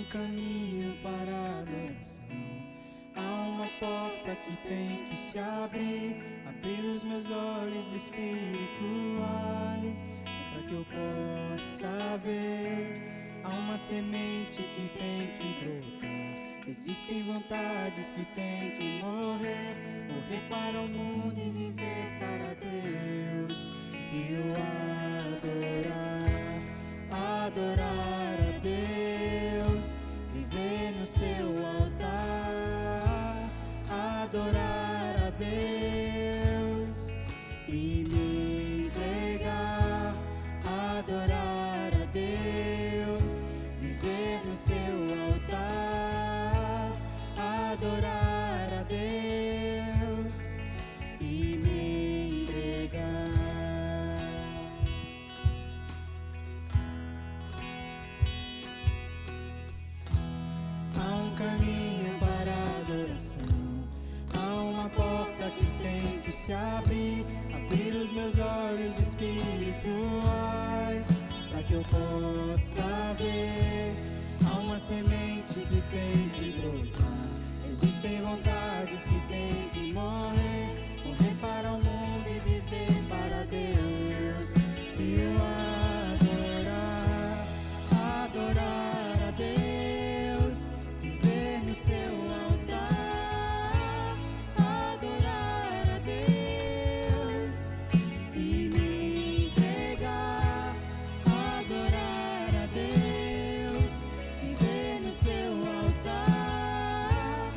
caminho para a adoração. Há uma porta que tem que se abrir os meus olhos espirituais, para que eu possa ver. Há uma semente que tem que brotar. Existem vontades que tem que morrer para o mundo e viver para Deus. E eu adorar a Deus, viver no seu altar, adorar a Deus e me entregar, adorar a Deus, viver no seu altar, adorar a Deus e me entregar. Caminho para a adoração. Há uma porta que tem que se abrir os meus olhos espirituais, para que eu possa ver. Há uma semente que tem que brotar. Existem vontades que tem que morrer para o mundo e viver para Deus. E eu adorar a Deus, no seu altar, adorar a Deus e me entregar, adorar a Deus, viver no seu altar,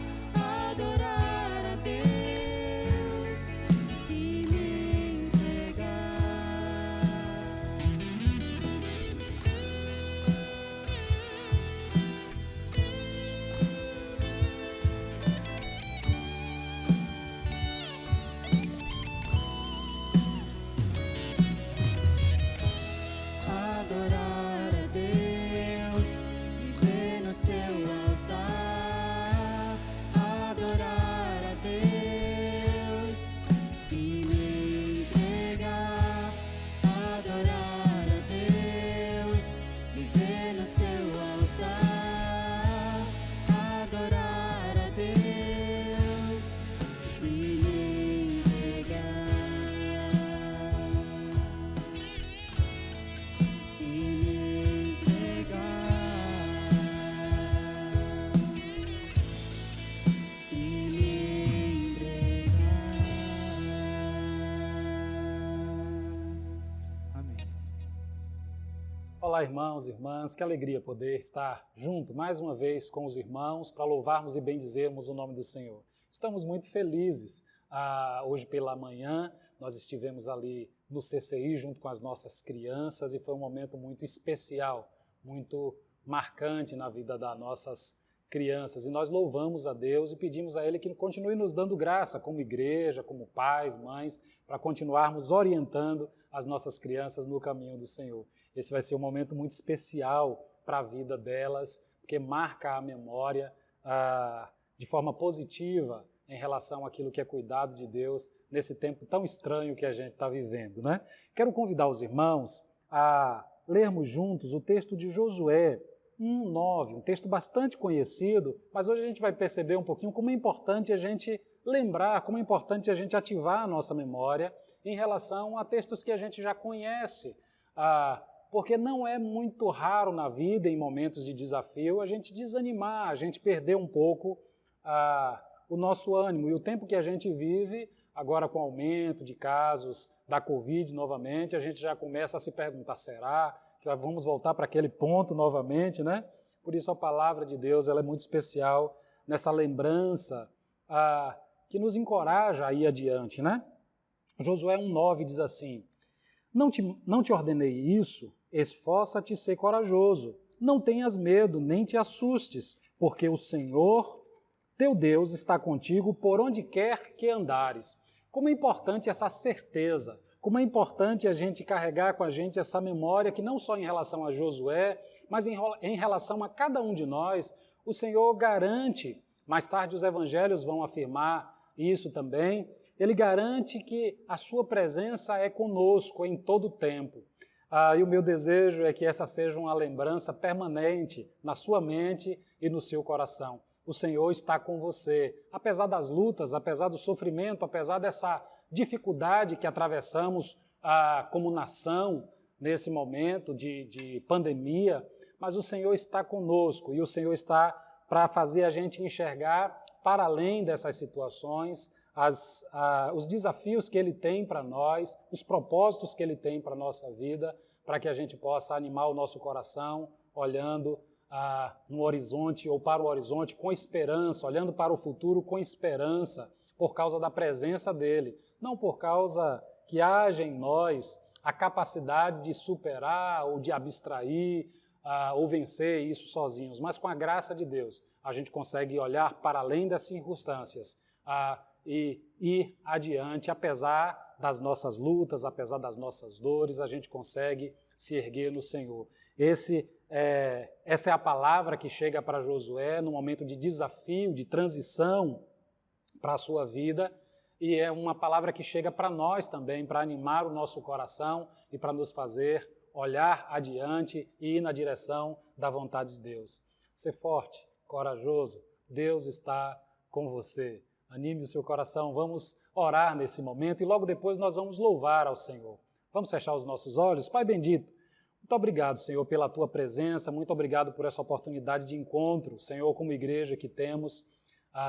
adorar a Deus e me entregar. Adorar a Deus, viver no seu altar, adorar a Deus e me entregar, adorar a Deus, viver no seu altar, adorar a Deus e me entregar. Olá, irmãos e irmãs, que alegria poder estar junto mais uma vez com os irmãos para louvarmos e bendizermos o nome do Senhor. Estamos muito felizes. Hoje pela manhã nós estivemos ali no CCI junto com as nossas crianças e foi um momento muito especial, muito marcante na vida das nossas crianças. E nós louvamos a Deus e pedimos a Ele que continue nos dando graça como igreja, como pais, mães, para continuarmos orientando as nossas crianças no caminho do Senhor. Esse vai ser um momento muito especial para a vida delas, porque marca a memória de forma positiva em relação àquilo que é cuidado de Deus nesse tempo tão estranho que a gente está vivendo, né? Quero convidar os irmãos a lermos juntos o texto de Josué 1:9, um texto bastante conhecido, mas hoje a gente vai perceber um pouquinho como é importante a gente lembrar, como é importante a gente ativar a nossa memória em relação a textos que a gente já conhece, porque não é muito raro na vida, em momentos de desafio, a gente desanimar, a gente perder um pouco o nosso ânimo. E o tempo que a gente vive, agora com o aumento de casos da Covid novamente, a gente já começa a se perguntar, será que vamos voltar para aquele ponto novamente, né? Por isso a palavra de Deus ela é muito especial nessa lembrança que nos encoraja a ir adiante, né? Josué 1:9 diz assim: não te ordenei isso? Esforça-te e ser corajoso. Não tenhas medo, nem te assustes, porque o Senhor, teu Deus, está contigo por onde quer que andares. Como é importante essa certeza, como é importante a gente carregar com a gente essa memória que não só em relação a Josué, mas em relação a cada um de nós, o Senhor garante, mais tarde os evangelhos vão afirmar isso também, ele garante que a sua presença é conosco em todo o tempo. E o meu desejo é que essa seja uma lembrança permanente na sua mente e no seu coração. O Senhor está com você, apesar das lutas, apesar do sofrimento, apesar dessa dificuldade que atravessamos como nação nesse momento de pandemia, mas o Senhor está conosco e o Senhor está para fazer a gente enxergar para além dessas situações, os desafios que Ele tem para nós, os propósitos que Ele tem para a nossa vida, para que a gente possa animar o nosso coração, olhando no horizonte ou para o horizonte com esperança, olhando para o futuro com esperança, por causa da presença dEle, não por causa que haja em nós a capacidade de superar ou de abstrair ou vencer isso sozinhos, mas com a graça de Deus a gente consegue olhar para além das circunstâncias e ir adiante, apesar das nossas lutas, apesar das nossas dores, a gente consegue se erguer no Senhor. Essa é a palavra que chega para Josué no momento de desafio, de transição para a sua vida, e é uma palavra que chega para nós também, para animar o nosso coração e para nos fazer olhar adiante e ir na direção da vontade de Deus. Ser forte, corajoso, Deus está com você. Anime o seu coração, vamos orar nesse momento e logo depois nós vamos louvar ao Senhor. Vamos fechar os nossos olhos? Pai bendito, muito obrigado, Senhor, pela Tua presença, muito obrigado por essa oportunidade de encontro, Senhor, como igreja que temos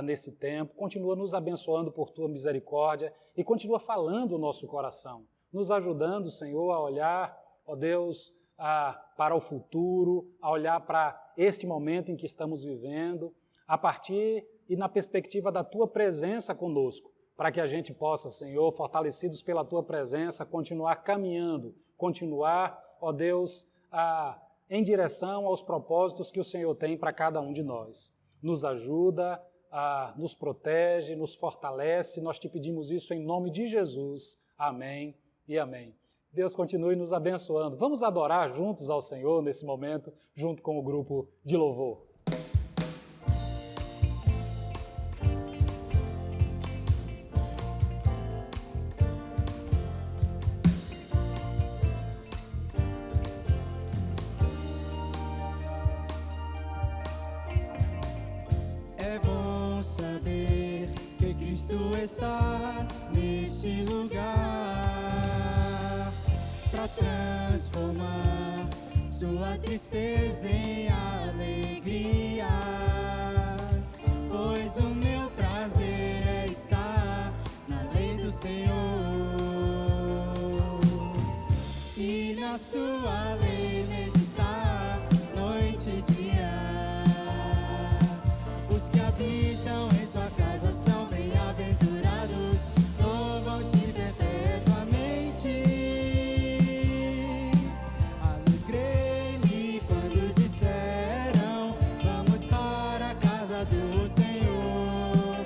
nesse tempo. Continua nos abençoando por Tua misericórdia e continua falando o nosso coração, nos ajudando, Senhor, a olhar, ó Deus, para o futuro, a olhar para este momento em que estamos vivendo, a partir e na perspectiva da Tua presença conosco, para que a gente possa, Senhor, fortalecidos pela Tua presença, continuar caminhando, continuar, ó Deus, em direção aos propósitos que o Senhor tem para cada um de nós. Nos ajuda, nos protege, nos fortalece, nós te pedimos isso em nome de Jesus. Amém e amém. Deus continue nos abençoando. Vamos adorar juntos ao Senhor nesse momento, junto com o grupo de louvor. É bom saber que Cristo está neste lugar para transformar sua tristeza em alegria. Pois o meu prazer é estar na lei do Senhor e na sua lei meditar noite e dia. Os que habitam em sua casa são bem-aventurados, louvam-te perpetuamente. Alegrei-me quando disseram, vamos para a casa do Senhor.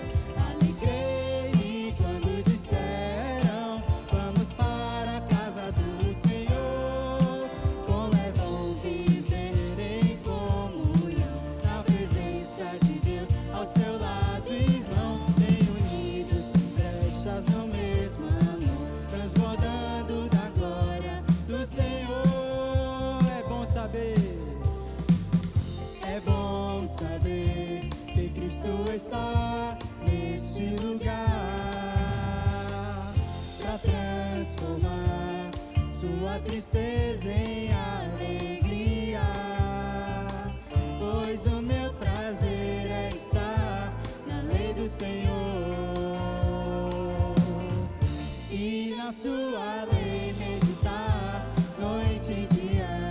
Alegrei-me quando disseram, vamos para a casa do Senhor. Como é bom viver em comunhão, na presença de Deus ao seu lado, irmão, bem unidos, sem brechas no mesmo amor, transbordando da glória do Senhor. É bom saber que Cristo está neste lugar para transformar sua tristeza em alegria. Pois o meu prazer é estar na lei do Senhor e na sua lei meditar noite e dia.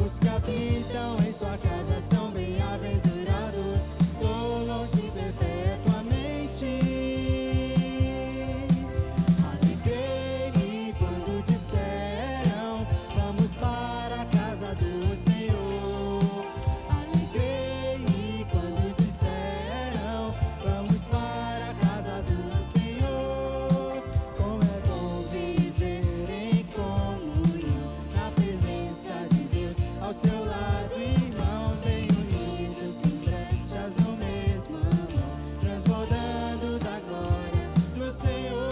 Os que habitam em sua casa são bem-aventurados, louvam-te perpetuamente. Alegrei-me quando disseram, vamos para a casa do Senhor. Alegrei-me quando disseram, vamos para a casa do Senhor. Como é bom viver em comunhão, na presença de Deus ao seu lado, irmão, bem unidos, sem brechas no mesmo amor, transbordando da glória do Senhor.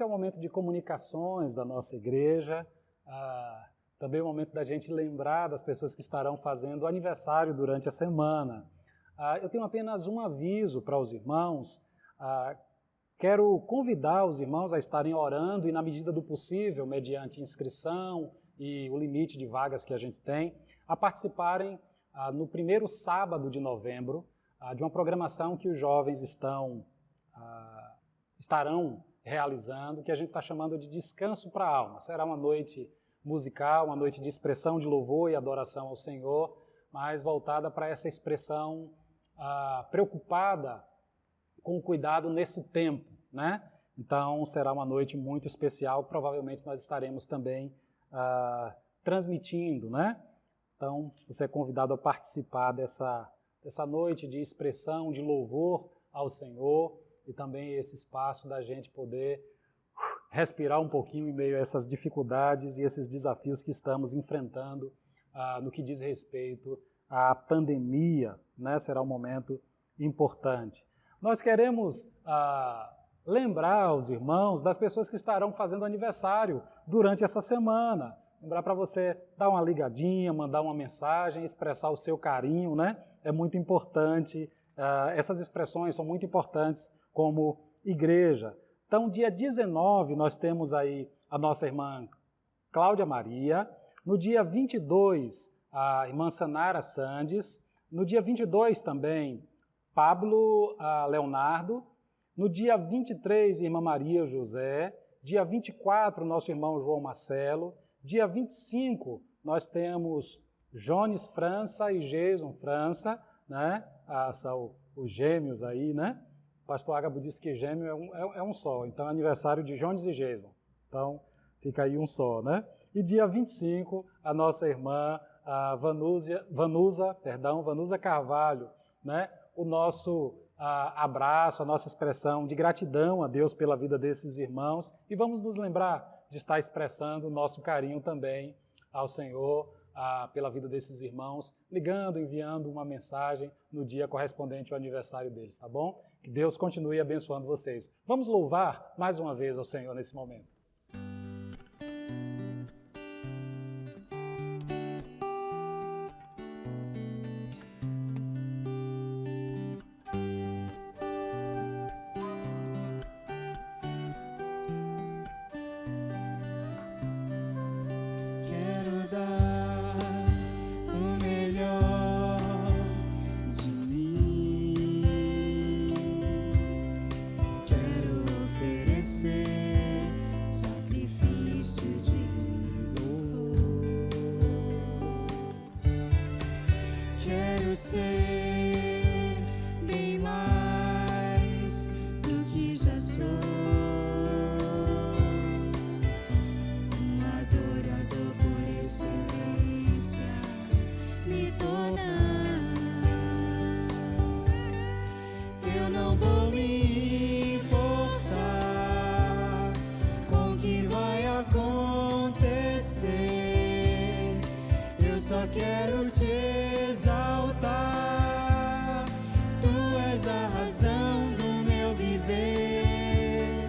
esse é o momento de comunicações da nossa igreja, também é o momento da gente lembrar das pessoas que estarão fazendo aniversário durante a semana. Eu tenho apenas um aviso para os irmãos. Quero convidar os irmãos a estarem orando e, na medida do possível, mediante inscrição e o limite de vagas que a gente tem, a participarem no primeiro sábado de novembro de uma programação que os jovens estarão realizando, que a gente está chamando de Descanso para a Alma. Será uma noite musical, uma noite de expressão de louvor e adoração ao Senhor, mas voltada para essa expressão preocupada com o cuidado nesse tempo, né? Então, será uma noite muito especial, provavelmente nós estaremos também transmitindo, né? Então, você é convidado a participar dessa noite de expressão, de louvor ao Senhor, e também esse espaço da gente poder respirar um pouquinho em meio a essas dificuldades e esses desafios que estamos enfrentando no que diz respeito à pandemia, né? Será um momento importante. Nós queremos lembrar aos irmãos das pessoas que estarão fazendo aniversário durante essa semana. Lembrar para você dar uma ligadinha, mandar uma mensagem, expressar o seu carinho, né? É muito importante. Essas expressões são muito importantes como igreja. Então, dia 19, nós temos aí a nossa irmã Cláudia Maria. No dia 22, a irmã Sanara Sandes. No dia 22 também, Pablo Leonardo. No dia 23, irmã Maria José. Dia 24, nosso irmão João Marcelo. Dia 25, nós temos Jones França e Jason França, né? São os gêmeos aí, né? O pastor Ágabo disse que gêmeo é um só, então é aniversário de Jones e Jason. Então, fica aí um só, né? E dia 25, a nossa irmã Vanusa Carvalho, né? O nosso abraço, a nossa expressão de gratidão a Deus pela vida desses irmãos, e vamos nos lembrar de estar expressando o nosso carinho também ao Senhor pela vida desses irmãos, ligando, enviando uma mensagem no dia correspondente ao aniversário deles, tá bom? Que Deus continue abençoando vocês. Vamos louvar mais uma vez ao Senhor nesse momento. Ser bem mais do que já sou, um adorador por excelência me tornar. Eu não vou me importar com o que vai acontecer, eu só quero te exaltar, tu és a razão do meu viver,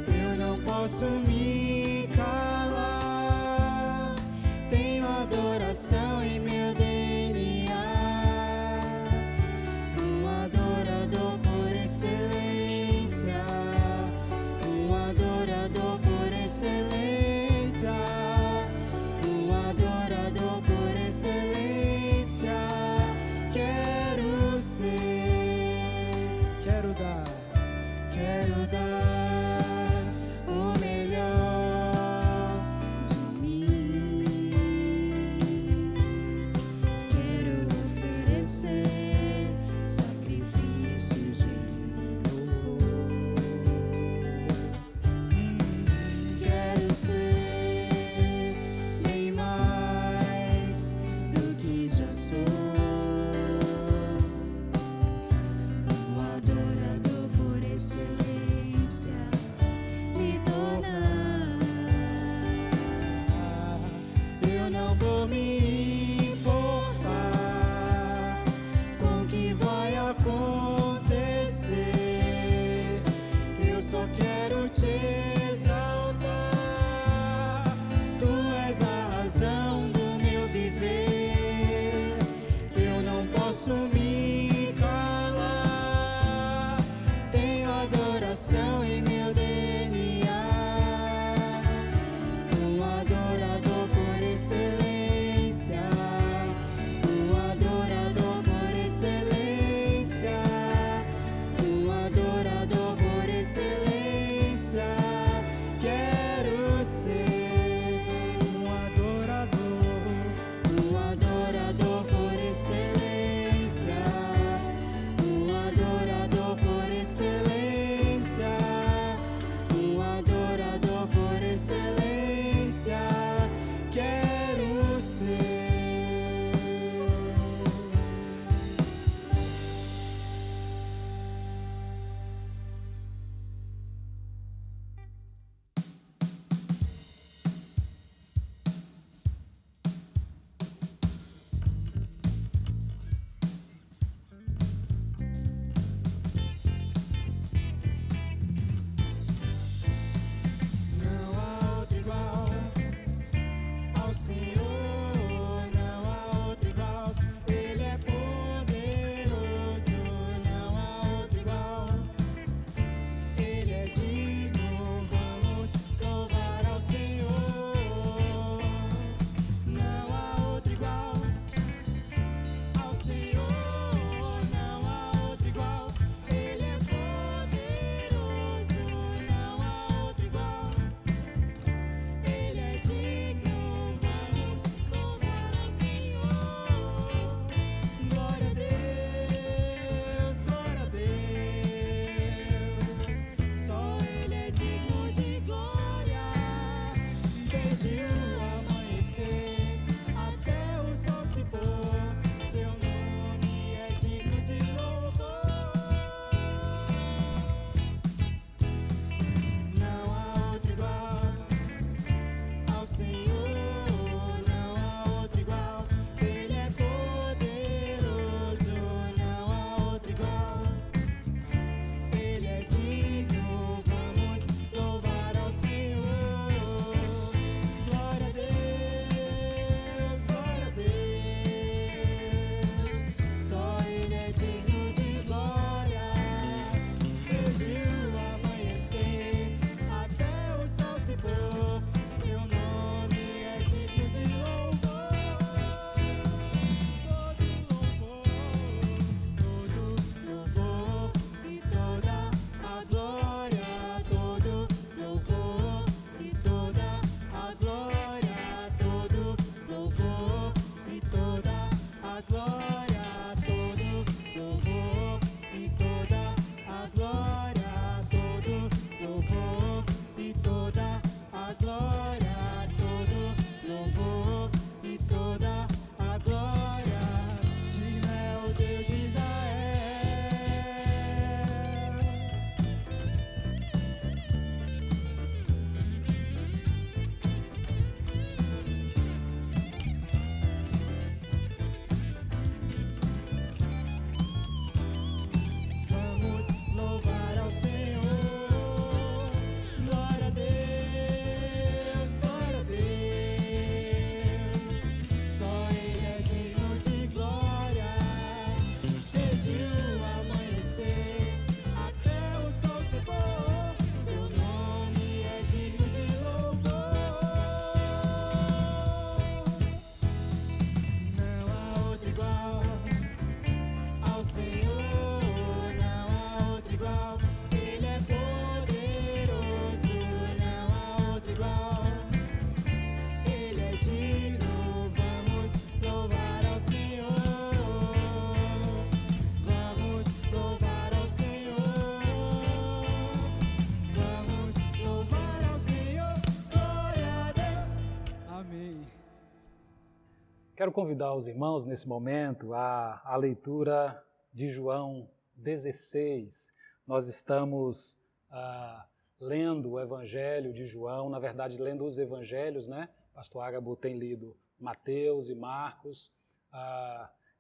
eu não posso me calar, tenho adoração em meu DNA, um adorador por excelência, um adorador por excelência, um adorador por excelência. Quero dar o melhor ao Senhor, não há outro igual. Ele é poderoso, não há outro igual. Ele é digno, vamos louvar ao Senhor. Não há outro igual. Ao Senhor, não há outro igual. Ele é poderoso, não há outro igual. Ele é digno, vamos louvar ao Senhor. Glória a Deus, glória a Deus. Só Ele é digno de glória. Desde o amanhecer até o sol se pôr, seu nome é digno de louvor. Não há outro igual. Ao Senhor, não há outro igual. Ele é poderoso, não há outro igual. Ele é digno, vamos louvar ao Senhor. Glória a Deus, glória a Deus. Só Ele é digno de glória. Desde o amanhecer até o sol se pôr, seu nome é digno de louvor. Todo louvor e toda a glória. Todo louvor e toda a glória. Todo louvor e toda a glória. Todo louvor e toda a glória. Todo louvor e toda a glória. Todo louvor e toda a glória. Digno é o Deus de Israel. Vamos louvar ao Senhor. Glória a Deus, glória a Deus. Só Ele é digno de glória. Desde o amanhecer até o sol se pôr, seu nome é digno de louvor. Não há outro igual. Ao Senhor, não há outro igual. Ele é poderoso, não há outro igual. Ele é digno, vamos louvar ao Senhor. Vamos louvar ao Senhor. Vamos louvar ao Senhor. Glória a Deus. Amém. Quero convidar os irmãos nesse momento à leitura de João 16. Nós estamos lendo o Evangelho de João, na verdade lendo os Evangelhos, né? Pastor Ágabo tem lido Mateus e Marcos.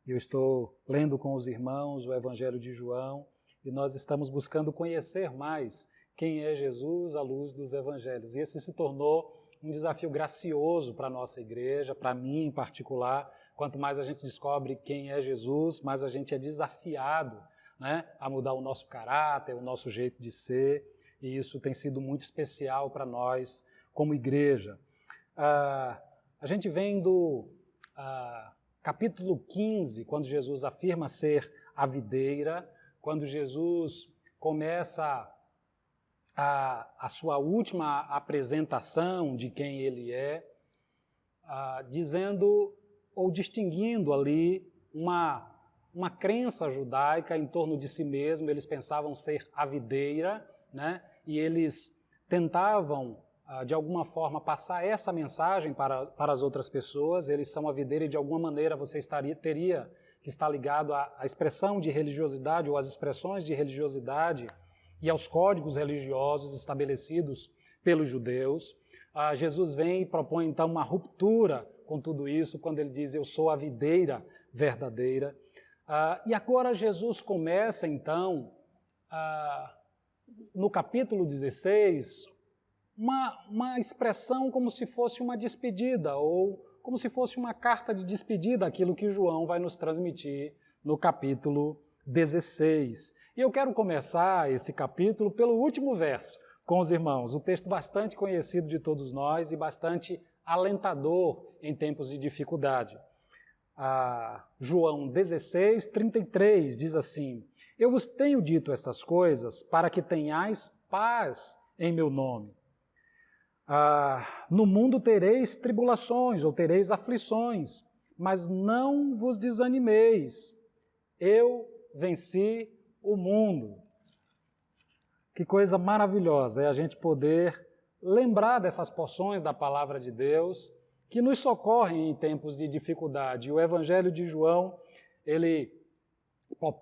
Eu estou lendo com os irmãos o Evangelho de João e nós estamos buscando conhecer mais quem é Jesus à luz dos Evangelhos. E esse se tornou um desafio gracioso para a nossa igreja, para mim em particular. Quanto mais a gente descobre quem é Jesus, mais a gente é desafiado, né, a mudar o nosso caráter, o nosso jeito de ser, e isso tem sido muito especial para nós como igreja. A gente vem do capítulo 15, quando Jesus afirma ser a videira, quando Jesus começa a sua última apresentação de quem ele é, dizendo ou distinguindo ali uma crença judaica em torno de si mesmo. Eles pensavam ser a videira, né? E eles tentavam, de alguma forma, passar essa mensagem para as outras pessoas. Eles são a videira e, de alguma maneira, você teria que estar ligado à expressão de religiosidade ou às expressões de religiosidade e aos códigos religiosos estabelecidos pelos judeus. Jesus vem e propõe, então, uma ruptura com tudo isso, quando ele diz, eu sou a videira verdadeira. E agora Jesus começa, então, no capítulo 16, uma expressão como se fosse uma despedida, ou como se fosse uma carta de despedida, aquilo que João vai nos transmitir no capítulo 16. E eu quero começar esse capítulo pelo último verso com os irmãos, um texto bastante conhecido de todos nós e bastante alentador em tempos de dificuldade. João 16, 33 diz assim: Eu vos tenho dito estas coisas para que tenhais paz em meu nome. No mundo tereis tribulações ou tereis aflições, mas não vos desanimeis. Eu venci o mundo. Que coisa maravilhosa é a gente poder lembrar dessas porções da palavra de Deus que nos socorrem em tempos de dificuldade. O Evangelho de João, ele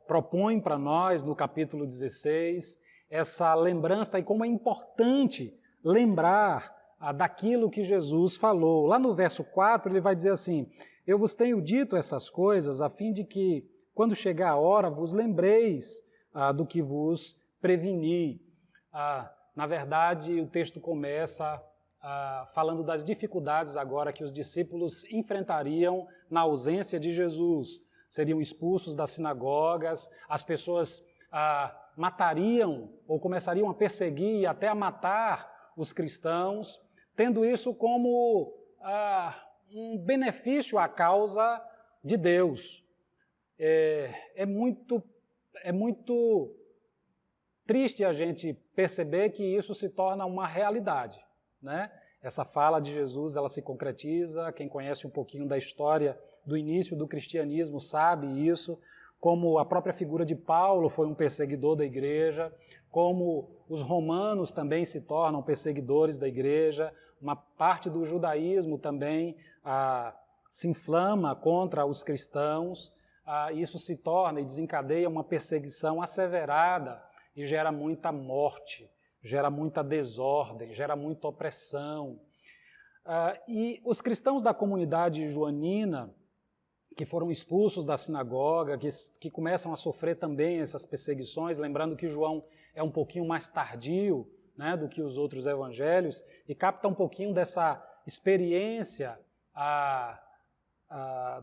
propõe para nós, no capítulo 16, essa lembrança e como é importante lembrar daquilo que Jesus falou. Lá no verso 4, ele vai dizer assim: Eu vos tenho dito essas coisas a fim de que, quando chegar a hora, vos lembreis do que vos preveni. Na verdade, o texto começa falando das dificuldades agora que os discípulos enfrentariam na ausência de Jesus. Seriam expulsos das sinagogas, as pessoas matariam ou começariam a perseguir e até a matar os cristãos, tendo isso como um benefício à causa de Deus. É muito triste a gente perceber que isso se torna uma realidade, né? Essa fala de Jesus, ela se concretiza. Quem conhece um pouquinho da história do início do cristianismo sabe isso, como a própria figura de Paulo foi um perseguidor da igreja, como os romanos também se tornam perseguidores da igreja, uma parte do judaísmo também se inflama contra os cristãos, isso se torna e desencadeia uma perseguição asseverada e gera muita morte, gera muita desordem, gera muita opressão. E os cristãos da comunidade joanina, que foram expulsos da sinagoga, que começam a sofrer também essas perseguições, lembrando que João é um pouquinho mais tardio, né, do que os outros evangelhos, e capta um pouquinho dessa experiência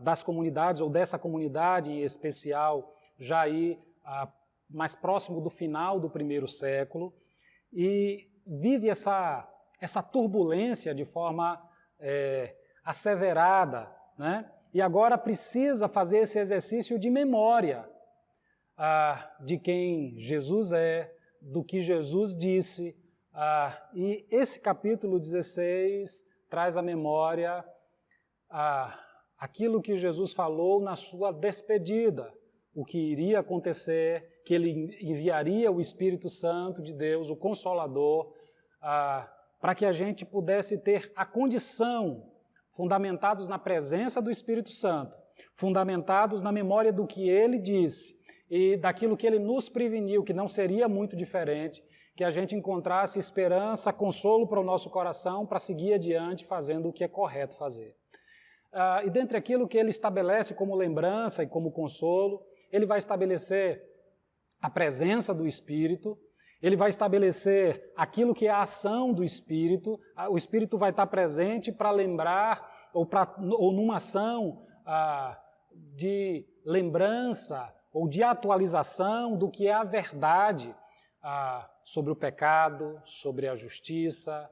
das comunidades, ou dessa comunidade em especial, já aí mais próximo do final do primeiro século, e vive essa turbulência de forma asseverada, né? E agora precisa fazer esse exercício de memória de quem Jesus é, do que Jesus disse. E esse capítulo 16 traz à memória aquilo que Jesus falou na sua despedida, o que iria acontecer, que ele enviaria o Espírito Santo de Deus, o Consolador, para que a gente pudesse ter a condição, fundamentados na presença do Espírito Santo, fundamentados na memória do que ele disse e daquilo que ele nos preveniu, que não seria muito diferente, que a gente encontrasse esperança, consolo para o nosso coração, para seguir adiante fazendo o que é correto fazer. E dentre aquilo que ele estabelece como lembrança e como consolo, ele vai estabelecer a presença do Espírito, ele vai estabelecer aquilo que é a ação do Espírito. O Espírito vai estar presente para lembrar, ou numa ação de lembrança ou de atualização do que é a verdade sobre o pecado, sobre a justiça,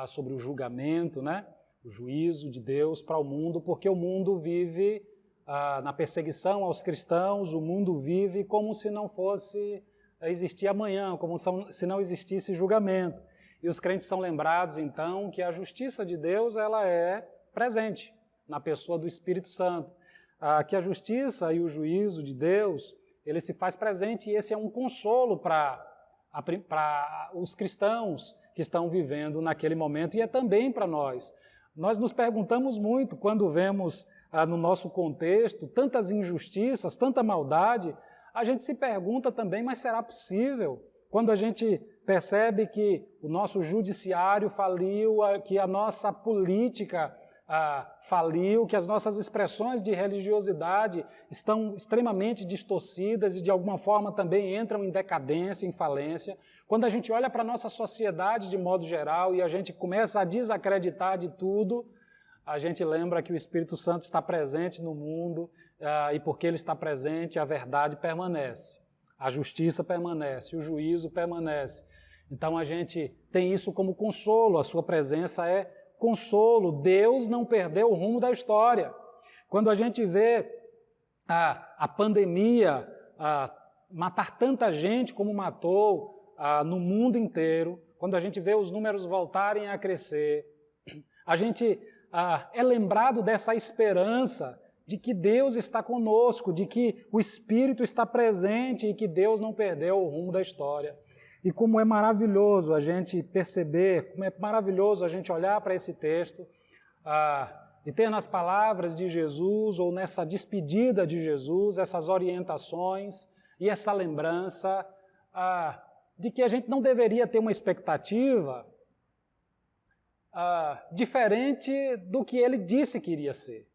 sobre o julgamento, né? O juízo de Deus para o mundo, porque o mundo vive na perseguição aos cristãos, o mundo vive como se não fosse existir amanhã, como se não existisse julgamento. E os crentes são lembrados, então, que a justiça de Deus ela é presente na pessoa do Espírito Santo. Que a justiça e o juízo de Deus, ele se faz presente, e esse é um consolo para os cristãos que estão vivendo naquele momento, e é também para nós. Nós nos perguntamos muito, quando vemos no nosso contexto tantas injustiças, tanta maldade, a gente se pergunta também, mas será possível? Quando a gente percebe que o nosso judiciário faliu, que a nossa política faliu, que as nossas expressões de religiosidade estão extremamente distorcidas e de alguma forma também entram em decadência, em falência. Quando a gente olha para a nossa sociedade de modo geral e a gente começa a desacreditar de tudo, a gente lembra que o Espírito Santo está presente no mundo e porque ele está presente, a verdade permanece, a justiça permanece, o juízo permanece. Então a gente tem isso como consolo, a sua presença é consolo. Deus não perdeu o rumo da história. Quando a gente vê a pandemia matar tanta gente como matou no mundo inteiro, quando a gente vê os números voltarem a crescer, a gente é lembrado dessa esperança de que Deus está conosco, de que o Espírito está presente e que Deus não perdeu o rumo da história. E como é maravilhoso a gente perceber, como é maravilhoso a gente olhar para esse texto e ter nas palavras de Jesus ou nessa despedida de Jesus essas orientações e essa lembrança de que a gente não deveria ter uma expectativa diferente do que ele disse que iria ser.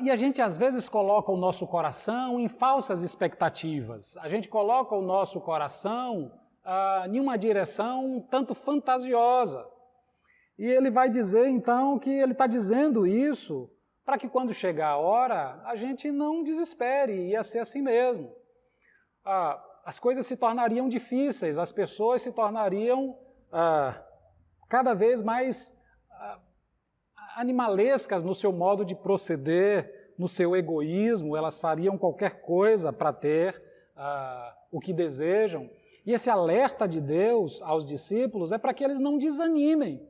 E a gente às vezes coloca o nosso coração em falsas expectativas. A gente coloca o nosso coração em uma direção tanto fantasiosa. E ele vai dizer então que ele está dizendo isso para que quando chegar a hora a gente não desespere, ia ser assim mesmo. As coisas se tornariam difíceis, as pessoas se tornariam cada vez mais animalescas no seu modo de proceder, no seu egoísmo, elas fariam qualquer coisa para ter o que desejam. E esse alerta de Deus aos discípulos é para que eles não desanimem.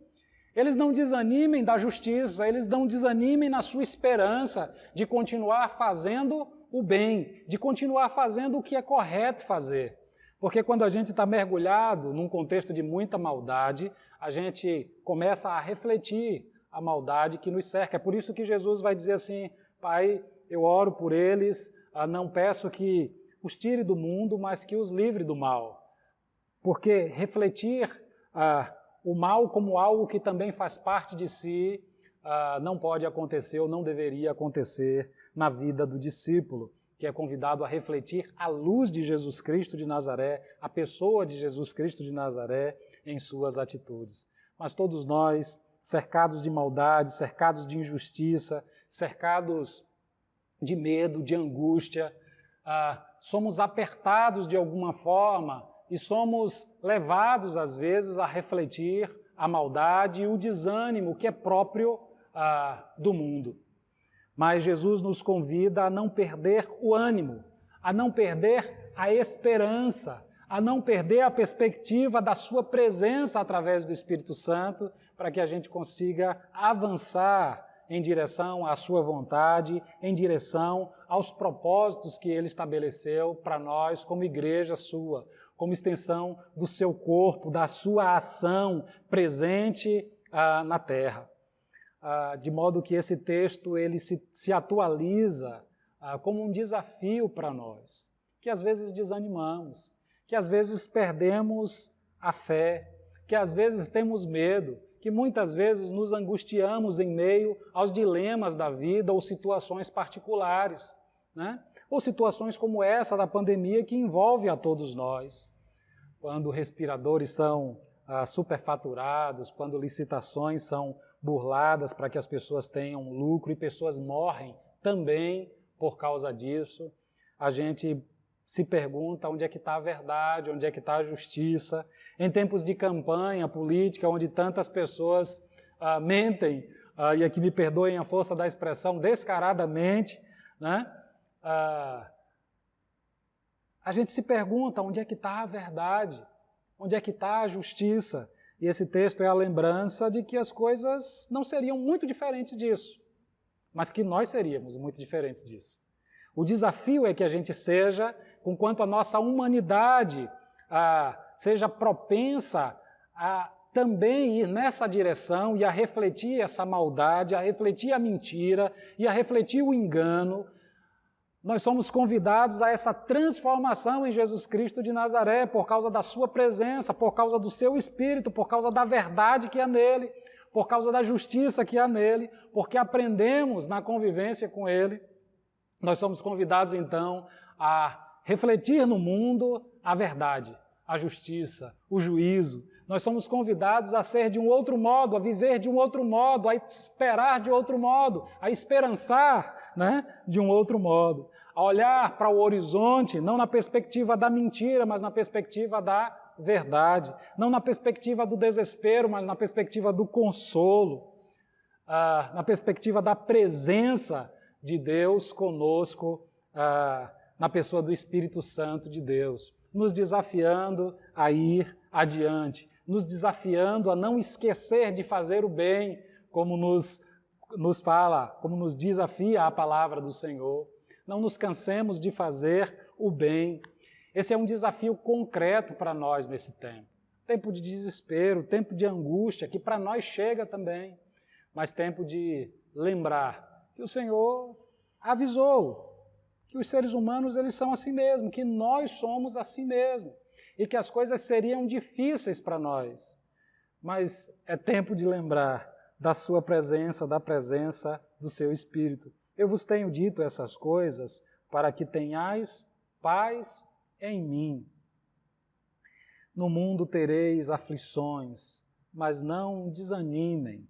Eles não desanimem da justiça, eles não desanimem na sua esperança de continuar fazendo o bem, de continuar fazendo o que é correto fazer. Porque quando a gente está mergulhado num contexto de muita maldade, a gente começa a refletir a maldade que nos cerca. É por isso que Jesus vai dizer assim: Pai, eu oro por eles, não peço que os tire do mundo, mas que os livre do mal. Porque refletir o mal como algo que também faz parte de si não pode acontecer ou não deveria acontecer na vida do discípulo, que é convidado a refletir a luz de Jesus Cristo de Nazaré, a pessoa de Jesus Cristo de Nazaré em suas atitudes. Mas todos nós, cercados de maldade, cercados de injustiça, cercados de medo, de angústia, somos apertados de alguma forma e somos levados, às vezes, a refletir a maldade e o desânimo que é próprio do mundo. Mas Jesus nos convida a não perder o ânimo, a não perder a esperança, a não perder a perspectiva da sua presença através do Espírito Santo, para que a gente consiga avançar em direção à sua vontade, em direção aos propósitos que ele estabeleceu para nós como igreja sua, como extensão do seu corpo, da sua ação presente na terra. De modo que esse texto ele se atualiza como um desafio para nós, que às vezes desanimamos, que às vezes perdemos a fé, que às vezes temos medo, que muitas vezes nos angustiamos em meio aos dilemas da vida ou situações particulares, né? Ou situações como essa da pandemia que envolve a todos nós. Quando respiradores são superfaturados, quando licitações são burladas para que as pessoas tenham lucro e pessoas morrem também por causa disso, a gente se pergunta onde é que está a verdade, onde é que está a justiça. Em tempos de campanha política, onde tantas pessoas mentem, e aqui me perdoem a força da expressão, descaradamente, né? A gente se pergunta onde é que está a verdade, onde é que está a justiça. E esse texto é a lembrança de que as coisas não seriam muito diferentes disso, mas que nós seríamos muito diferentes disso. O desafio é que a gente seja, conquanto a nossa humanidade seja propensa a também ir nessa direção e a refletir essa maldade, a refletir a mentira e a refletir o engano. Nós somos convidados a essa transformação em Jesus Cristo de Nazaré por causa da sua presença, por causa do seu Espírito, por causa da verdade que é nele, por causa da justiça que há nele, porque aprendemos na convivência com ele. Nós somos convidados, então, a refletir no mundo a verdade, a justiça, o juízo. Nós somos convidados a ser de um outro modo, a viver de um outro modo, a esperar de outro modo, a esperançar, né, de um outro modo. A olhar para o horizonte, não na perspectiva da mentira, mas na perspectiva da verdade. Não na perspectiva do desespero, mas na perspectiva do consolo. Na perspectiva da presença de Deus conosco, na pessoa do Espírito Santo de Deus, nos desafiando a ir adiante, nos desafiando a não esquecer de fazer o bem, como nos fala, como nos desafia a palavra do Senhor. Não nos cansemos de fazer o bem. Esse é um desafio concreto para nós nesse tempo. Tempo de desespero, tempo de angústia, que para nós chega também, mas tempo de lembrar que o Senhor avisou que os seres humanos eles são assim mesmo, que nós somos assim mesmo, e que as coisas seriam difíceis para nós. Mas é tempo de lembrar da sua presença, da presença do seu Espírito. Eu vos tenho dito essas coisas para que tenhais paz em mim. No mundo tereis aflições, mas não desanimem.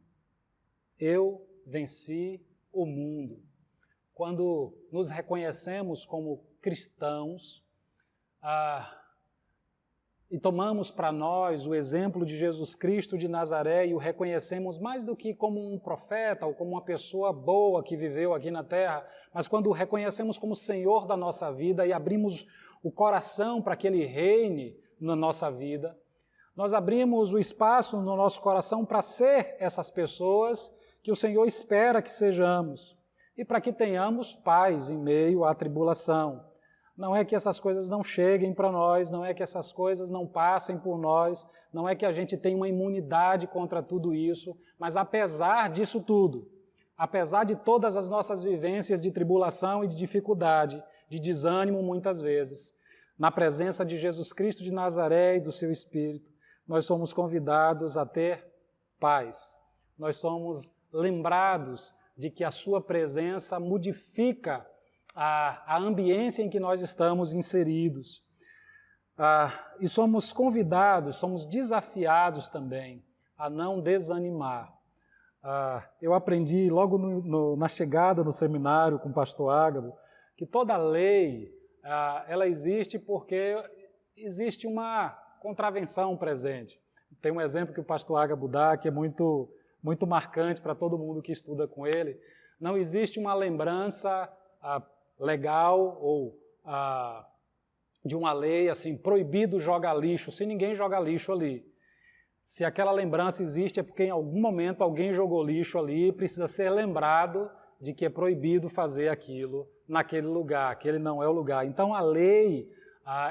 Eu venci o mundo. Quando nos reconhecemos como cristãos e tomamos para nós o exemplo de Jesus Cristo de Nazaré e o reconhecemos mais do que como um profeta ou como uma pessoa boa que viveu aqui na terra, mas quando o reconhecemos como Senhor da nossa vida e abrimos o coração para que Ele reine na nossa vida, nós abrimos o espaço no nosso coração para ser essas pessoas que o Senhor espera que sejamos e para que tenhamos paz em meio à tribulação. Não é que essas coisas não cheguem para nós, não é que essas coisas não passem por nós, não é que a gente tenha uma imunidade contra tudo isso, mas apesar disso tudo, apesar de todas as nossas vivências de tribulação e de dificuldade, de desânimo muitas vezes, na presença de Jesus Cristo de Nazaré e do seu Espírito, nós somos convidados a ter paz. Nós somos lembrados de que a sua presença modifica a ambiência em que nós estamos inseridos. E somos convidados, somos desafiados também a não desanimar. Eu aprendi logo na chegada no seminário com o pastor Ágabo que toda lei ela existe porque existe uma contravenção presente. Tem um exemplo que o pastor Ágabo dá que é muito marcante para todo mundo que estuda com ele. Não existe uma lembrança legal ou de uma lei assim, proibido jogar lixo, se ninguém joga lixo ali. Se aquela lembrança existe é porque em algum momento alguém jogou lixo ali e precisa ser lembrado de que é proibido fazer aquilo naquele lugar, aquele não é o lugar. Então a lei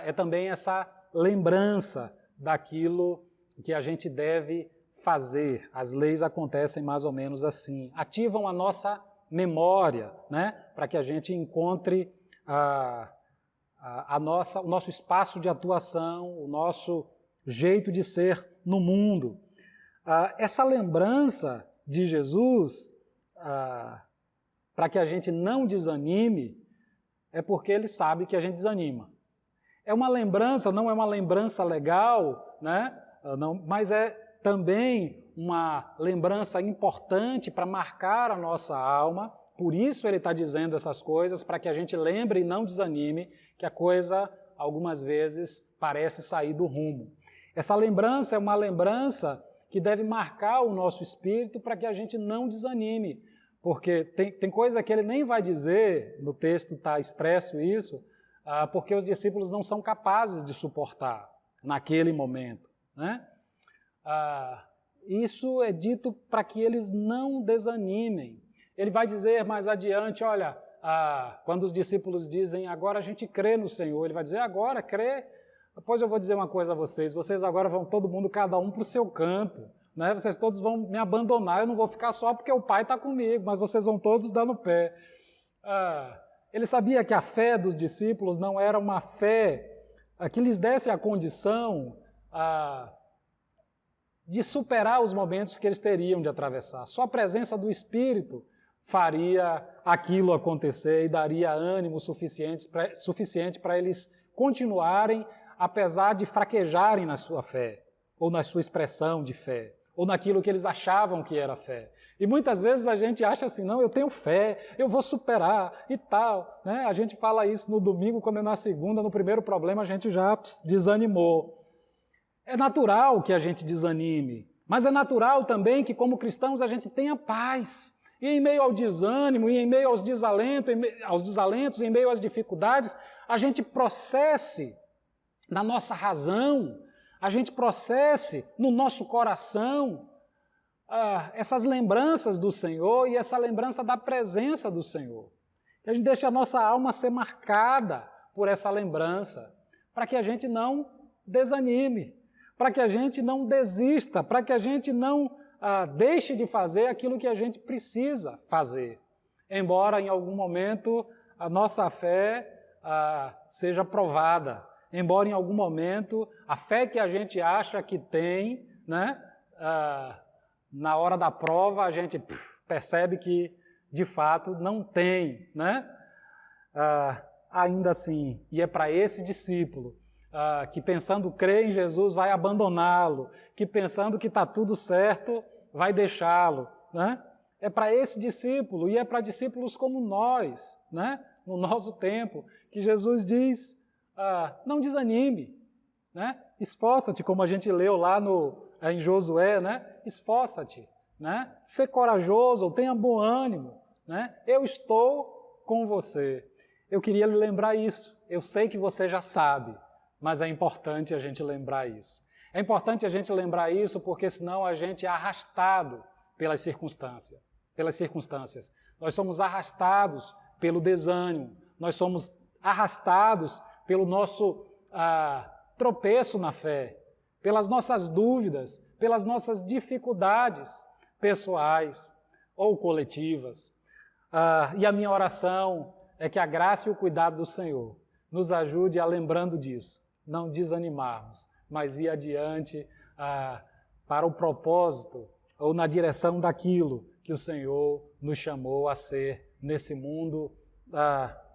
é também essa lembrança daquilo que a gente deve fazer. As leis acontecem mais ou menos assim, ativam a nossa memória, né, para que a gente encontre o nosso espaço de atuação, o nosso jeito de ser no mundo. Essa lembrança de Jesus, para que a gente não desanime, é porque Ele sabe que a gente desanima. É uma lembrança, não é uma lembrança legal, né? Não, mas é também uma lembrança importante para marcar a nossa alma. Por isso Ele está dizendo essas coisas, para que a gente lembre e não desanime, que a coisa, algumas vezes, parece sair do rumo. Essa lembrança é uma lembrança que deve marcar o nosso espírito para que a gente não desanime, porque tem coisa que Ele nem vai dizer, no texto está expresso isso, porque os discípulos não são capazes de suportar naquele momento, né? Isso é dito para que eles não desanimem. Ele vai dizer mais adiante, olha, quando os discípulos dizem, agora a gente crê no Senhor, ele vai dizer, agora crê, depois eu vou dizer uma coisa a vocês agora vão todo mundo, cada um para o seu canto, né? Vocês todos vão me abandonar, eu não vou ficar só porque o Pai está comigo, mas vocês vão todos dar no pé. Ele sabia que a fé dos discípulos não era uma fé que lhes desse a condição de superar os momentos que eles teriam de atravessar. Só a presença do Espírito faria aquilo acontecer e daria ânimo suficiente para eles continuarem, apesar de fraquejarem na sua fé, ou na sua expressão de fé, ou naquilo que eles achavam que era fé. E muitas vezes a gente acha assim, não, eu tenho fé, eu vou superar e tal. Né? A gente fala isso no domingo, quando é na segunda, no primeiro problema a gente já desanimou. É natural que a gente desanime, mas é natural também que, como cristãos, a gente tenha paz. E em meio ao desânimo, e em meio aos desalentos, em meio às dificuldades, a gente processe na nossa razão, a gente processe no nosso coração essas lembranças do Senhor e essa lembrança da presença do Senhor. Que a gente deixe a nossa alma ser marcada por essa lembrança, para que a gente não desanime, para que a gente não desista, para que a gente não deixe de fazer aquilo que a gente precisa fazer. Embora em algum momento a nossa fé seja provada, embora em algum momento a fé que a gente acha que tem, né, na hora da prova a gente percebe que de fato não tem, né? Ainda assim, e é para esse discípulo que pensando crer em Jesus vai abandoná-lo, que pensando que está tudo certo vai deixá-lo, né? É para esse discípulo e é para discípulos como nós, né? No nosso tempo, que Jesus diz, não desanime, né? Esforça-te, como a gente leu lá em Josué, né? Esforça-te, né? Ser corajoso, tenha bom ânimo, né? Eu estou com você. Eu queria lhe lembrar isso. Eu sei que você já sabe, mas é importante a gente lembrar isso. É importante a gente lembrar isso porque senão a gente é arrastado pelas circunstâncias. Nós somos arrastados pelo desânimo, nós somos arrastados pelo nosso tropeço na fé, pelas nossas dúvidas, pelas nossas dificuldades pessoais ou coletivas. E a minha oração é que a graça e o cuidado do Senhor nos ajude a, lembrando disso, não desanimarmos, mas ir adiante para o propósito ou na direção daquilo que o Senhor nos chamou a ser nesse mundo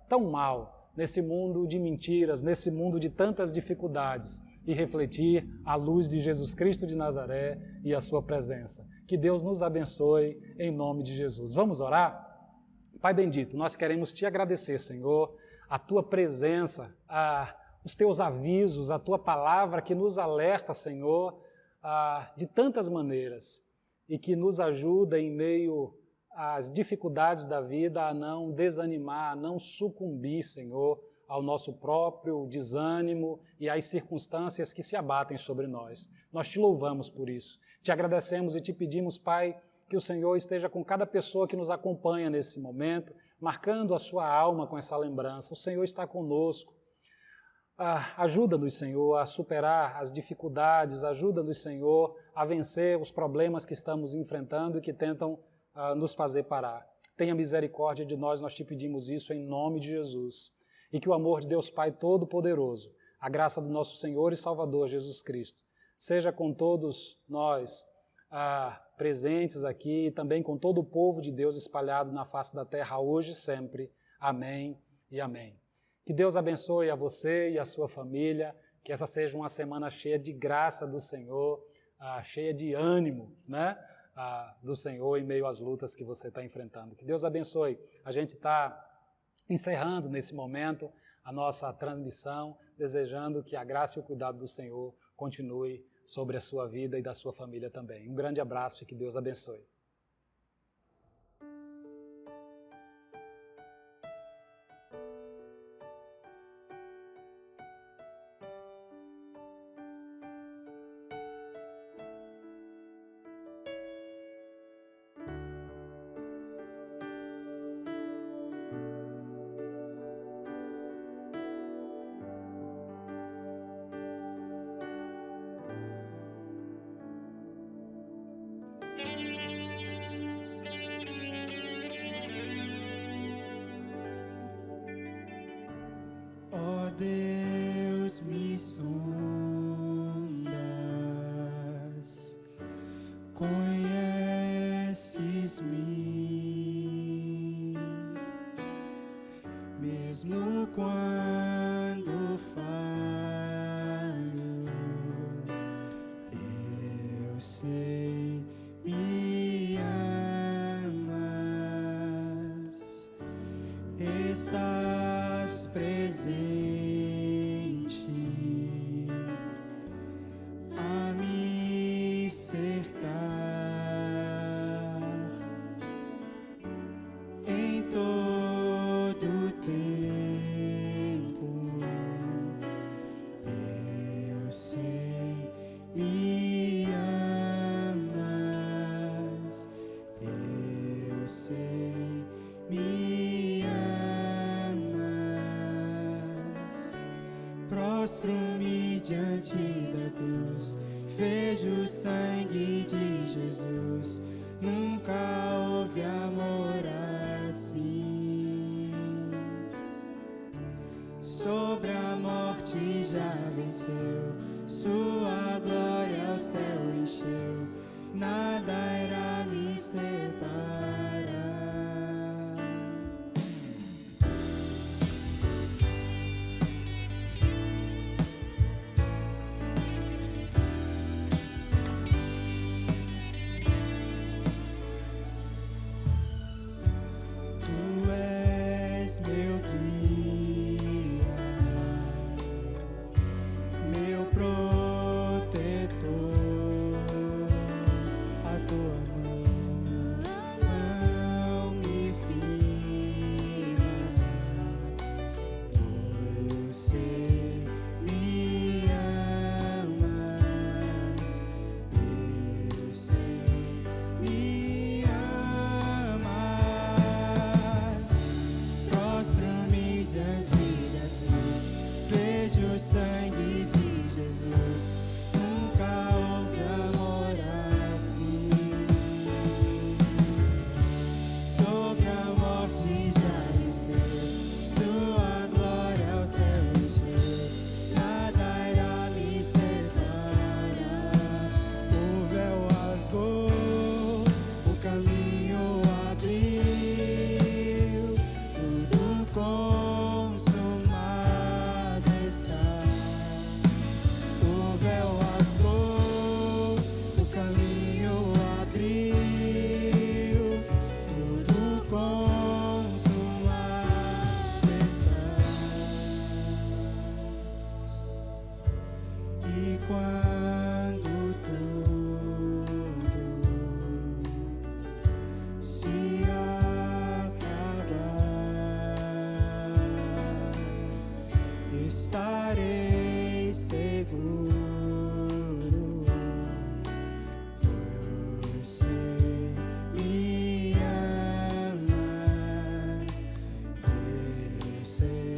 tão mau, nesse mundo de mentiras, nesse mundo de tantas dificuldades, e refletir a luz de Jesus Cristo de Nazaré e a sua presença. Que Deus nos abençoe em nome de Jesus. Vamos orar? Pai bendito, nós queremos te agradecer, Senhor, a tua presença, os teus avisos, a tua palavra que nos alerta, Senhor, de tantas maneiras e que nos ajuda em meio às dificuldades da vida a não desanimar, a não sucumbir, Senhor, ao nosso próprio desânimo e às circunstâncias que se abatem sobre nós. Nós te louvamos por isso. Te agradecemos e te pedimos, Pai, que o Senhor esteja com cada pessoa que nos acompanha nesse momento, marcando a sua alma com essa lembrança. O Senhor está conosco. Ajuda-nos, Senhor, a superar as dificuldades, ajuda-nos, Senhor, a vencer os problemas que estamos enfrentando e que tentam nos fazer parar. Tenha misericórdia de nós te pedimos isso em nome de Jesus. E que o amor de Deus Pai Todo-Poderoso, a graça do nosso Senhor e Salvador Jesus Cristo, seja com todos nós presentes aqui e também com todo o povo de Deus espalhado na face da terra hoje e sempre. Amém e amém. Que Deus abençoe a você e a sua família, que essa seja uma semana cheia de graça do Senhor, cheia de ânimo, né, do Senhor em meio às lutas que você está enfrentando. Que Deus abençoe. A gente está encerrando nesse momento a nossa transmissão, desejando que a graça e o cuidado do Senhor continue sobre a sua vida e da sua família também. Um grande abraço e que Deus abençoe. Ó Deus, me sondas conduz-me, mesmo quando falho, eu sei, me amas, estás presente a me cercar em todo tempo. Eu sei, me amas, eu sei, me amas. Prostro-me diante da cruz, vejo o sangue de Jesus. Nunca houve amor assim. Sobre a morte já venceu, sua glória ao céu encheu. Nada irá me separar. Meu guia, meu protetor, a tua mão me firma. Eu sei, me amas, eu sei, me amas. Prostro-me diante da cruz, vejo o sangue de Jesus. Nunca houve amor assim. Sobre a morte já venceu, sua glória ao céu encheu. Nada irá me separar. O véu rasgou, o caminho abriu, tudo consumado está. O véu rasgou, o caminho abriu, tudo consumado está. E quando tudo se acabar, estarei seguro. Você me amas, você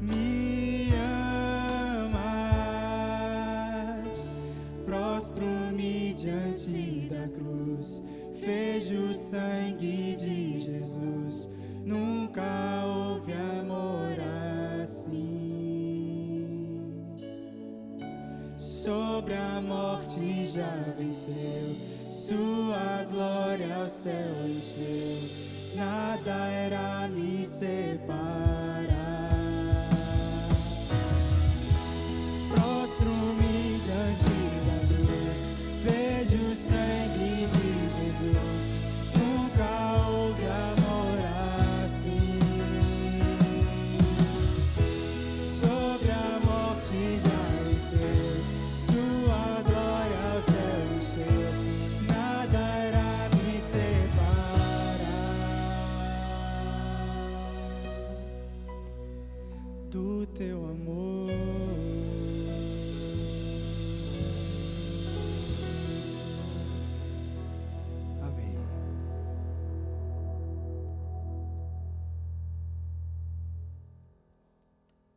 me amas. Prostro-me diante da cruz, vejo o sangue de Jesus. Nunca houve amor assim. Sobre a morte já venceu, sua glória ao céu encheu. Nada irá me separar. Prostro-me diante da cruz, vejo o sangue de Jesus. Nunca houve amor assim. Sobre a morte já venceu, sua glória ao céu encheu. Nada irá me separar do teu amor.